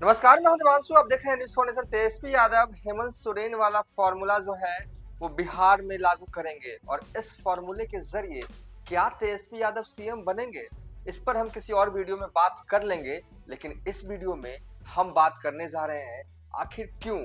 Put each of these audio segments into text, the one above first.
नमस्कार, मैं हूं देवांशु। आप देख रहे हैं news for nation. Tejashwi Yadav Hemant Soren वाला फॉर्मूला जो है वो बिहार में लागू करेंगे और इस फॉर्मूले के जरिए क्या तेजस्वी यादव सीएम बनेंगे, इस पर हम किसी और वीडियो में बात कर लेंगे। लेकिन इस वीडियो में हम बात करने जा रहे हैं आखिर क्यों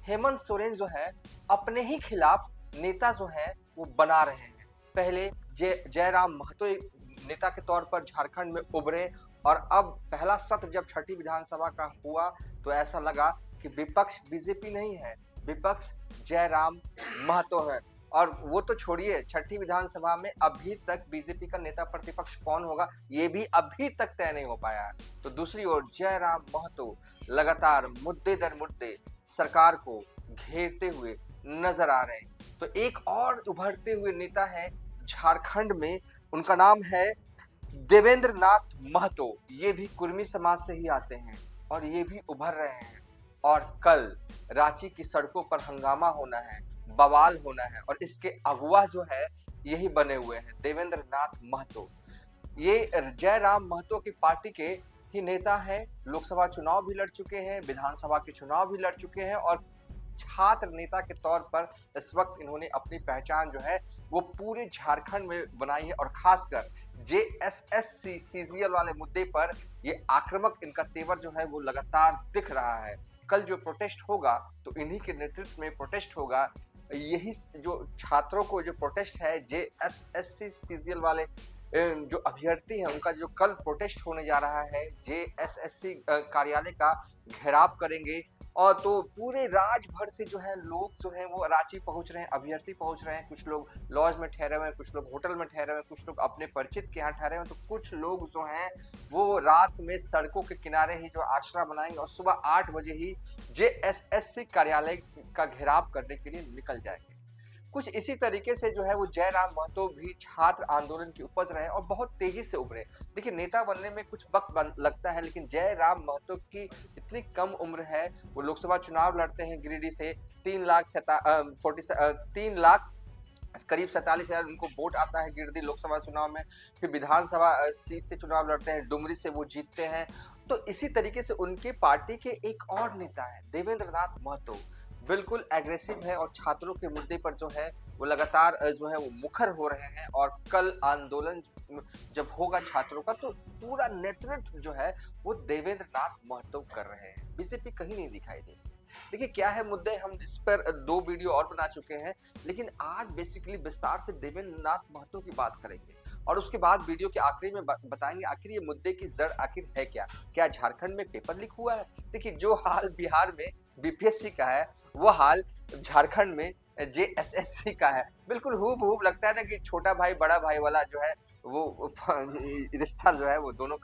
हेमंत सोरेन जो है अपने ही खिलाफ नेता जो है वो बना रहे हैं। पहले जयराम महतो नेता के तौर पर झारखंड में उभरे और अब पहला सत्र जब छठी विधानसभा का हुआ तो ऐसा लगा कि विपक्ष बीजेपी नहीं है, विपक्ष जयराम महतो है। और वो तो छोड़िए, छठी विधानसभा में अभी तक बीजेपी का नेता प्रतिपक्ष कौन होगा ये भी अभी तक तय नहीं हो पाया है। तो दूसरी ओर जयराम महतो लगातार मुद्दे दर मुद्दे सरकार को घेरते हुए नजर आ रहे हैं। तो एक और उभरते हुए नेता है झारखंड में, उनका नाम है देवेंद्र नाथ महतो। ये भी कुर्मी समाज से ही आते हैं और ये भी उभर रहे हैं। और कल रांची की सड़कों पर हंगामा होना है, बवाल होना है और इसके अगुवा जो है यही बने हुए हैं देवेंद्र नाथ महतो। ये जयराम महतो की पार्टी के ही नेता हैं, लोकसभा चुनाव भी लड़ चुके हैं, विधानसभा के चुनाव भी लड़ चुके हैं और छात्र नेता के तौर पर इस वक्त इन्होंने अपनी पहचान जो है वो पूरे झारखंड में बनाई है। और खासकर जेएसएससी सीजीएल वाले मुद्दे पर ये आक्रामक इनका तेवर जो है वो लगातार दिख रहा है। कल जो प्रोटेस्ट होगा तो इन्हीं के नेतृत्व में प्रोटेस्ट होगा। यही जो छात्रों को जो प्रोटेस्ट है जेएसएससी सीजीएल वाले जो अभ्यर्थी हैं उनका जो कल प्रोटेस्ट होने जा रहा है, जेएसएससी कार्यालय का घेराव करेंगे। और तो पूरे राज्य भर से जो है लोग जो है वो रांची पहुंच रहे हैं, अभ्यर्थी पहुंच रहे हैं। कुछ लोग लॉज में ठहरे हुए हैं, कुछ लोग होटल में ठहरे हुए हैं, कुछ लोग अपने परिचित के यहाँ ठहरे हुए हैं, तो कुछ लोग जो हैं वो रात में सड़कों के किनारे ही जो आश्रय बनाएंगे और सुबह 8 बजे ही जेएसएससी कार्यालय का घेराव करने के लिए निकल जाएंगे। कुछ इसी तरीके से जो है वो जयराम महतो भी छात्र आंदोलन की उपज रहे और बहुत तेजी से उभरे। देखिए, नेता बनने में कुछ वक्त लगता है, लेकिन जयराम महतो की इतनी कम उम्र है, वो लोकसभा चुनाव लड़ते हैं गिरिडीह से। 3 लाख करीब 47,000 उनको वोट आता है गिरिडीह लोकसभा चुनाव में। फिर विधानसभा सीट से चुनाव लड़ते हैं, डुमरी से वो जीतते हैं। तो इसी तरीके से उनके पार्टी के एक और नेता है देवेंद्र नाथ महतो, बिल्कुल एग्रेसिव है और छात्रों के मुद्दे पर जो है वो लगातार जो है वो मुखर हो रहे हैं। और कल आंदोलन जब होगा छात्रों का तो पूरा नेतृत्व जो है वो देवेंद्र नाथ महतो कर रहे हैं, बीजेपी कहीं नहीं दिखाई देती। देखिए क्या है मुद्दे, हम इस पर 2 वीडियो और बना चुके हैं, लेकिन आज बेसिकली विस्तार से देवेंद्र नाथ महतो की बात करेंगे और उसके बाद वीडियो के आखिरी में बताएंगे आखिर ये मुद्दे की जड़ आखिर है क्या झारखंड में पेपर लीक हुआ है। देखिए, जो हाल बिहार में बीपीएससी का है वो हाल झारखंड में जेएसएससी का है। बिल्कुल हूबहू लगता है ना कि छोटा भाई बड़ा भाई वाला जो है वो रिश्ता जो है वो दोनों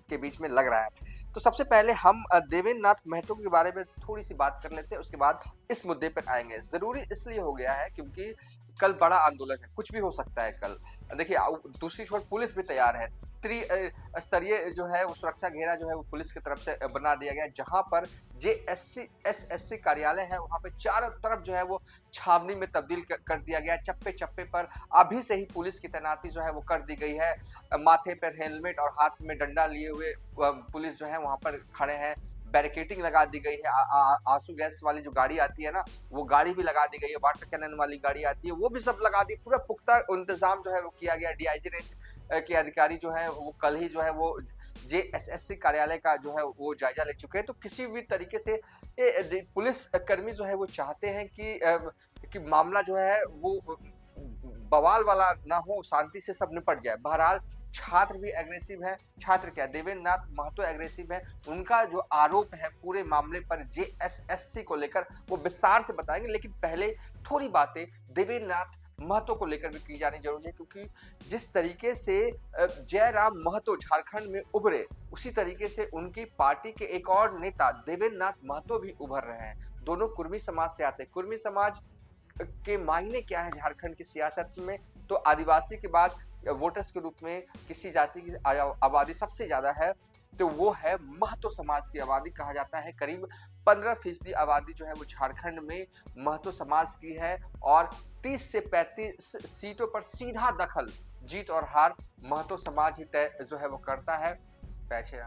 के बीच में लग रहा है। तो सबसे पहले हम देवेंद्र नाथ महतो के बारे में थोड़ी सी बात कर लेते हैं, उसके बाद इस मुद्दे पर आएंगे। जरूरी इसलिए हो गया है क्योंकि कल बड़ा आंदोलन है, कुछ भी हो सकता है कल। देखिए, दूसरी छोर पुलिस भी तैयार है, त्रिस्तरीय जो है वो सुरक्षा घेरा जो है वो पुलिस की तरफ से बना दिया गया, जहां पर जेएसएससी कार्यालय है वहां पे चारों तरफ जो है वो छावनी में तब्दील कर दिया गया। चप्पे चप्पे पर अभी से ही पुलिस की तैनाती जो है वो कर दी गई है। माथे पर हेलमेट और हाथ में डंडा लिए हुए पुलिस जो है वहां पर खड़े हैं। बैरिकेटिंग लगा दी गई है, आंसू गैस वाली जो गाड़ी आती है ना वो गाड़ी भी लगा दी गई है, वाटर कैनन वाली गाड़ी आती है वो भी सब लगा दी। पूरा पुख्ता इंतजाम जो है वो किया गया। डीआईजी रेंज के अधिकारी जो है वो कल ही जो है वो जेएसएससी कार्यालय का जो है वो जायजा ले चुके हैं। तो किसी भी तरीके से पुलिस कर्मी जो है वो चाहते हैं कि मामला जो है वो बवाल वाला ना हो, शांति से सब निपट जाए। बहरहाल छात्र भी एग्रेसिव है, छात्र क्या देवेंद्र नाथ महतो एग्रेसिव है। उनका जो आरोप है पूरे मामले पर जेएसएससी को लेकर वो विस्तार से बताएंगे, लेकिन पहले थोड़ी बातें देवेंद्र नाथ महतो को लेकर भी की जानी जरूरी है, क्योंकि जिस तरीके से जयराम महतो झारखंड में उभरे उसी तरीके से उनकी पार्टी के एक और नेता देवेंद्र नाथ महतो भी उभर रहे हैं। दोनों कुर्मी समाज से आते हैं। कुर्मी समाज के मायने क्या है झारखंड की सियासत में, तो आदिवासी के बाद वोटर्स के रूप में किसी जाति की आबादी सबसे ज्यादा है तो वो है महतो समाज की आबादी। कहा जाता है करीब 15% आबादी जो है वो झारखंड में महतो समाज की है और 30 से 35 सीटों पर सीधा दखल, जीत और हार महतो समाज ही तय जो है वो करता है। पैसे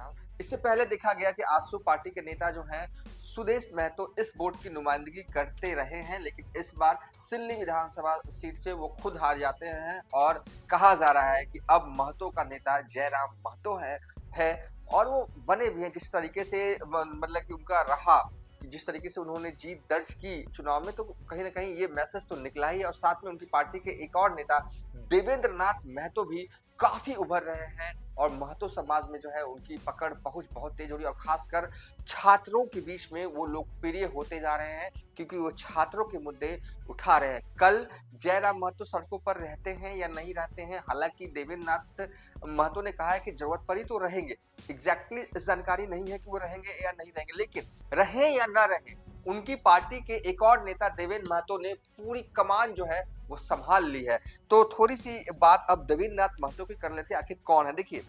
इससे पहले देखा गया कि आजसू पार्टी के नेता जो हैं सुदेश महतो इस बोर्ड की नुमाइंदगी करते रहे हैं, लेकिन इस बार सिल्ली विधानसभा सीट से वो खुद हार जाते हैं और कहा जा रहा है कि अब महतो का नेता जयराम महतो है और वो बने भी हैं। जिस तरीके से मतलब कि उनका रहा, जिस तरीके से उन्होंने जीत दर्ज की चुनाव में, तो कहीं ना कहीं ये मैसेज तो निकला ही है। और साथ में उनकी पार्टी के एक और नेता देवेंद्र नाथ महतो भी काफी उभर रहे हैं और महतो समाज में जो है उनकी पकड़ पहुंच बहुत तेज हो रही है और खासकर छात्रों के बीच में वो लोकप्रिय होते जा रहे हैं क्योंकि वो छात्रों के मुद्दे उठा रहे हैं। कल जयराम महतो सड़कों पर रहते हैं या नहीं रहते हैं, हालांकि देवेंद्र नाथ महतो ने कहा है कि जरूरत पड़ी तो रहेंगे। एग्जैक्टली जानकारी नहीं है कि वो रहेंगे या नहीं रहेंगे, लेकिन रहे या ना रहे उनकी पार्टी के एक और नेता देवेंद्र महतो ने पूरी कमान जो है वो संभाल ली है। तो थोड़ी सी बात अब देवेंद्र नाथ महतो की कर लेते हैं, आखिर कौन है। देखिए,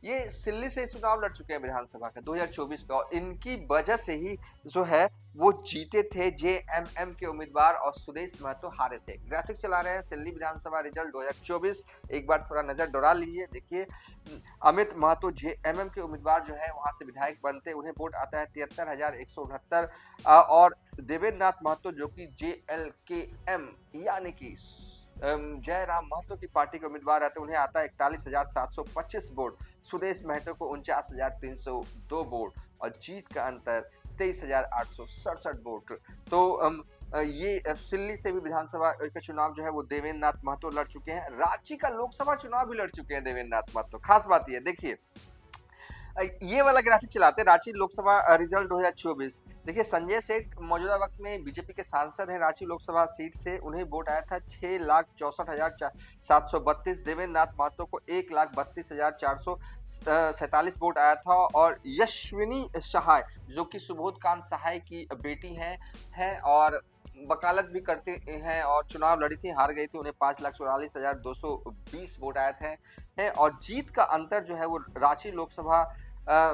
ये सिल्ली से चुनाव लड़ चुके हैं विधानसभा का 2024 का, और इनकी वजह से ही जो है वो जीते थे जेएमएम के उम्मीदवार और सुदेश महतो हारे थे। ग्राफिक्स चला रहे हैं सिल्ली विधानसभा रिजल्ट 2024, एक बार थोड़ा नजर दौड़ा लीजिए। देखिए, अमित महतो जेएमएम के उम्मीदवार जो है वहां से विधायक बनते, उन्हें वोट आता है 73,169 और देवेंद्र नाथ महतो जो कि जेएलकेएम यानी कि जयराम महतो की पार्टी के उम्मीदवार रहते, उन्हें आता है 41,725 वोट, सुदेश महतो को 49,302 वोट और जीत का अंतर 23,867 वोट। तो ये सिल्ली से भी विधानसभा का चुनाव जो है वो देवेंद्र नाथ महतो लड़ चुके हैं। रांची का लोकसभा चुनाव भी लड़ चुके हैं देवेंद्र नाथ महतो। खास बात ये देखिए, ये वाला ग्राफिक चलाते हैं रांची लोकसभा रिजल्ट 2024। देखिए, संजय सेठ मौजूदा वक्त में बीजेपी के सांसद हैं रांची लोकसभा सीट से, उन्हें वोट आया था 6,64,732। देवेंद्र नाथ महतो को 1,32,447 वोट आया था और यशविनी सहाय जो कि सुबोध कांत सहाय की बेटी हैं और वकालत भी करते हैं और चुनाव लड़ी थी, हार गई थी, उन्हें 5,44,220 वोट आए थे और जीत का अंतर जो है वो रांची लोकसभा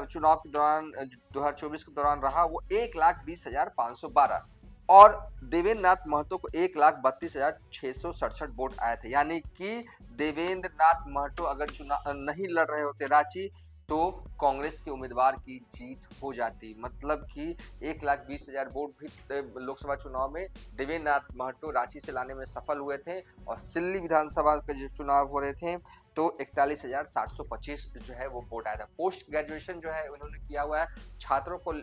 चुनाव के दौरान 2024 के दौरान रहा वो 1,20,512 और देवेंद्र नाथ महतो को 1,32,667 वोट आए थे। यानी कि देवेंद्र नाथ महतो अगर चुनाव नहीं लड़ रहे होते रांची तो कांग्रेस के उम्मीदवार की जीत हो जाती। मतलब कि 1,20,000 वोट भी लोकसभा चुनाव में देवेंद्र नाथ महतो रांची से लाने में सफल हुए थे और सिल्ली विधानसभा के जो चुनाव हो रहे थे तो 41,725 जो है वो वोट आया था। पोस्ट ग्रेजुएशन जो है उन्होंने किया हुआ है, छात्रों को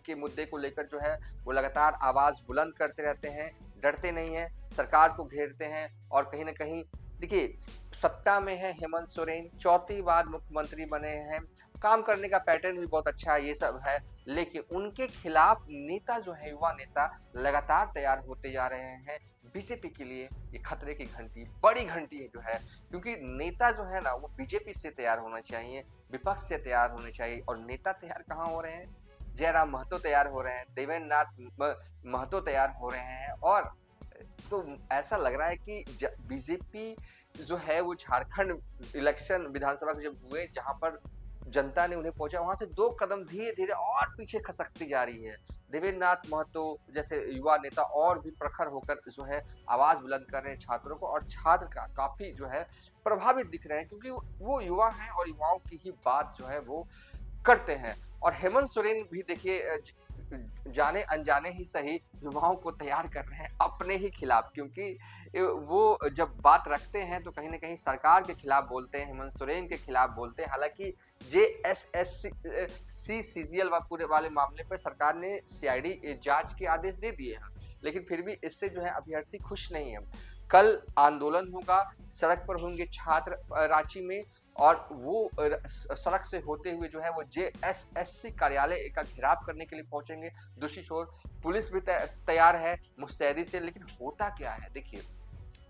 के मुद्दे को लेकर जो है वो लगातार आवाज बुलंद करते रहते हैं, डरते नहीं हैं, सरकार को घेरते हैं और कहीं ना कहीं देखिए, सत्ता में है हेमंत सोरेन, चौथी बार मुख्यमंत्री बने हैं, काम करने का पैटर्न भी बहुत अच्छा है, ये सब है, लेकिन उनके खिलाफ नेता जो है, युवा नेता लगातार तैयार होते जा रहे हैं। बीजेपी के लिए ये खतरे की घंटी, बड़ी घंटी है जो है, क्योंकि नेता जो है ना वो बीजेपी से तैयार होना चाहिए, विपक्ष से तैयार होने चाहिए और नेता तैयार कहाँ हो रहे हैं? जयराम महतो तैयार हो रहे हैं, देवेंद्र नाथ महतो तैयार हो रहे हैं और तो ऐसा लग रहा है कि बीजेपी जो है वो झारखंड इलेक्शन विधानसभा के जब हुए, जहां पर जनता ने उन्हें पहुंचा, वहां से 2 कदम धीरे धीरे और पीछे खसकती जा रही है। देवेंद्र नाथ महतो जैसे युवा नेता और भी प्रखर होकर जो है आवाज बुलंद कर रहे हैं छात्रों को और छात्र काफी जो है प्रभावित दिख रहे हैं क्योंकि वो युवा हैं और युवाओं की ही बात जो है वो करते हैं। और हेमंत सोरेन भी देखिए जाने अनजाने ही सही युवाओं को तैयार कर रहे हैं अपने ही खिलाफ, क्योंकि वो जब बात रखते हैं तो कहीं ना कहीं सरकार के खिलाफ बोलते हैं, हेमंत सोरेन के खिलाफ बोलते हैं। हालांकि जेएसएससी सीजीएल पूरे वाले मामले पर सरकार ने सीआईडी जांच के आदेश दे दिए हैं, लेकिन फिर भी इससे जो है अभ्यर्थी खुश नहीं है। कल आंदोलन होगा, सड़क पर होंगे छात्र रांची में और वो सड़क से होते हुए जो है वो जेएसएससी कार्यालय का घेराव करने के लिए पहुंचेंगे। दूसरी ओर पुलिस भी तैयार है मुस्तैदी से, लेकिन होता क्या है देखिए,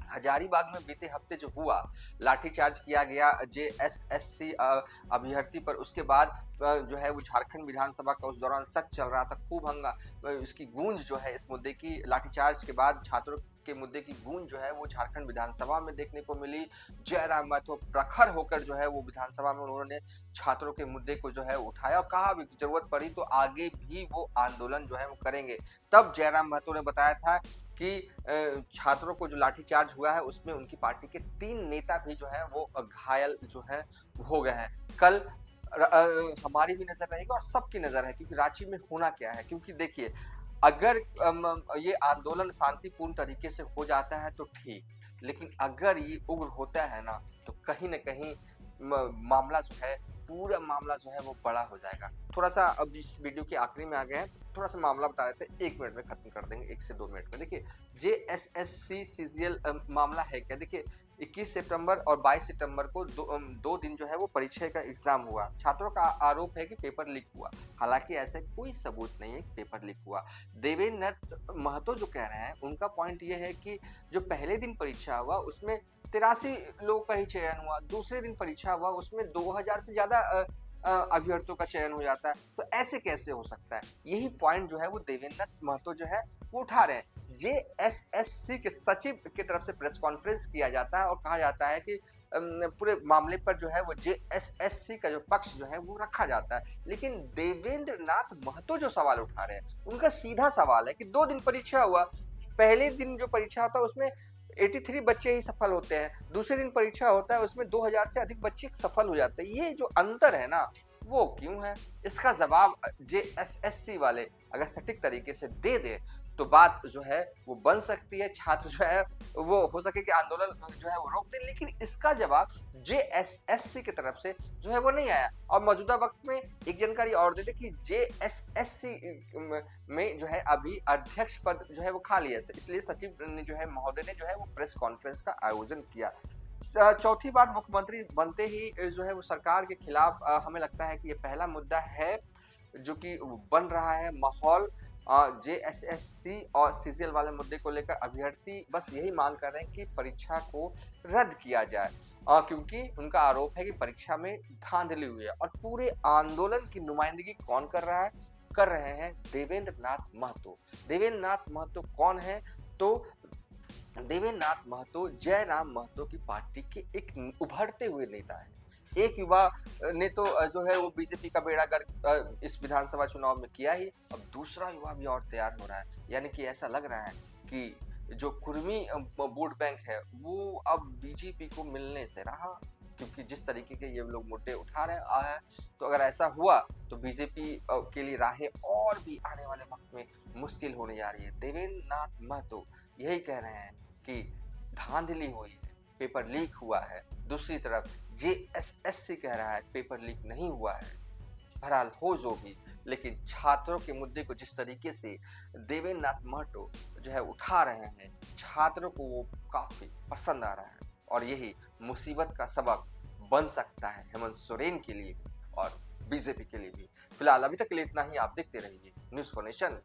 हजारीबाग में बीते हफ्ते जो हुआ, लाठीचार्ज किया गया जेएसएससी अभ्यर्थी पर, उसके बाद जो है वो झारखंड विधानसभा का उस दौरान सच चल रहा था, खूब हंगामा, इसकी गूंज जो है इस मुद्दे की, लाठीचार्ज के बाद छात्रों के मुद्दे की गूंज जो है वो झारखंड विधानसभा में देखने को मिली। जयराम महतो प्रखर होकर जो है वो विधानसभा में उन्होंने छात्रों के मुद्दे को जो है उठाया और कहा जरूरत पड़ी तो आगे भी वो आंदोलन जो है वो करेंगे। तब जयराम महतो ने बताया था कि छात्रों को जो लाठीचार्ज हुआ है उसमें उनकी पार्टी के 3 नेता भी जो है वो घायल जो है हो गए हैं। कल हमारी भी नजर रहेगी और सबकी नजर है, क्योंकि रांची में होना क्या है। क्योंकि देखिए, अगर ये आंदोलन शांतिपूर्ण तरीके से हो जाता है तो ठीक, लेकिन अगर ये उग्र होता है ना, तो कहीं न कहीं मामला जो है, पूरा मामला जो है वो बड़ा हो जाएगा। थोड़ा-सा अब इस वीडियो के आखिरी में आ गए हैं, थोड़ा-सा मामला बता देते हैं, 1 मिनट में खत्म कर देंगे, 1 से 2 मिनट में। देखिए, जेएसएससी सीजीएल मामला है क्या? देखिए, 21 सितंबर और 22 सितंबर को 2 दिन जो है वो परीक्षा का एग्जाम हुआ। छात्रों का आरोप है कि पेपर लीक हुआ। हालाँकि ऐसा कोई सबूत नहीं है कि पेपर लीक हुआ। देवेंद्र नाथ महतो जो कह रहे हैं, उनका पॉइंट ये है कि जो पहले दिन परीक्षा हुआ उसमें 83 लोगों का ही चयन हुआ। दूसरे दिन परीक्षा हुआ उसमें 2000 से ज़्यादा अभ्यर्थियों का चयन हो जाता है। तो ऐसे कैसे हो सकता है? यही पॉइंट जो है वो देवेंद्र नाथ महतो जो है वो उठा रहे हैं। जेएसएससी के सचिव की तरफ से प्रेस कॉन्फ्रेंस किया जाता है और कहा जाता है कि पूरे मामले पर जो है वो जेएसएससी का जो पक्ष जो है वो रखा जाता है। लेकिन देवेंद्र नाथ महतो जो सवाल उठा रहे हैं, उनका सीधा सवाल है कि 2 दिन परीक्षा हुआ। पहले दिन जो परीक्षा होता है उसमें 83 बच्चे ही सफल होते हैं। दूसरे दिन परीक्षा होता है उसमें 2000 से अधिक बच्चे सफल हो जाते हैं। ये जो अंतर है ना, वो क्यों है? इसका जवाब जेएसएससी वाले अगर सटीक तरीके से दे दें, तो बात जो है वो बन सकती है। छात्र जो है वो हो सके कि आंदोलन जो है वो रोक दें, लेकिन इसका जवाब जेएसएससी की तरफ से जो है वो नहीं आया। और मौजूदा वक्त में एक जानकारी और दे दें कि जेएसएससी में जो है अभी अध्यक्ष पद जो है वो खाली है, इसलिए सचिव ने जो है महोदय ने जो है वो प्रेस कॉन्फ्रेंस का आयोजन किया। चौथी बार मुख्यमंत्री बनते ही जो है वो सरकार के खिलाफ हमें लगता है कि ये पहला मुद्दा है जो कि बन रहा है। माहौल जेएसएससी और सीजीएल वाले मुद्दे को लेकर अभ्यर्थी बस यही मांग कर रहे हैं कि परीक्षा को रद्द किया जाए, क्योंकि उनका आरोप है कि परीक्षा में धांधली हुई है। और पूरे आंदोलन की नुमाइंदगी कौन कर रहा है? कर रहे हैं देवेंद्र नाथ महतो। देवेंद्र नाथ महतो कौन है? तो देवेंद्र नाथ महतो जयराम महतो की पार्टी के एक उभरते हुए नेता है। एक युवा ने तो जो है वो बीजेपी का बेड़ा गर्क इस विधानसभा चुनाव में किया ही, अब दूसरा युवा भी और तैयार हो रहा है। यानी कि ऐसा लग रहा है कि जो कुर्मी वोट बैंक है वो अब बीजेपी को मिलने से रहा, क्योंकि जिस तरीके के ये लोग मुद्दे उठा रहे हैं, तो अगर ऐसा हुआ तो बीजेपी के लिए राहें और भी आने वाले वक्त में मुश्किल होने जा रही है। देवेंद्र नाथ महतो यही कह रहे हैं कि धांधली हुई है, पेपर लीक हुआ है। दूसरी तरफ जेएसएससी कह रहा है पेपर लीक नहीं हुआ है। बहरहाल हो जो भी, लेकिन छात्रों के मुद्दे को जिस तरीके से देवेंद्र नाथ महतो जो है उठा रहे हैं, छात्रों को वो काफी पसंद आ रहा है और यही मुसीबत का सबक बन सकता है हेमंत सोरेन के लिए भी और बीजेपी के लिए भी। फिलहाल अभी तक के लिए इतना ही। आप देखते रहिए न्यूज़ फॉर नेशन।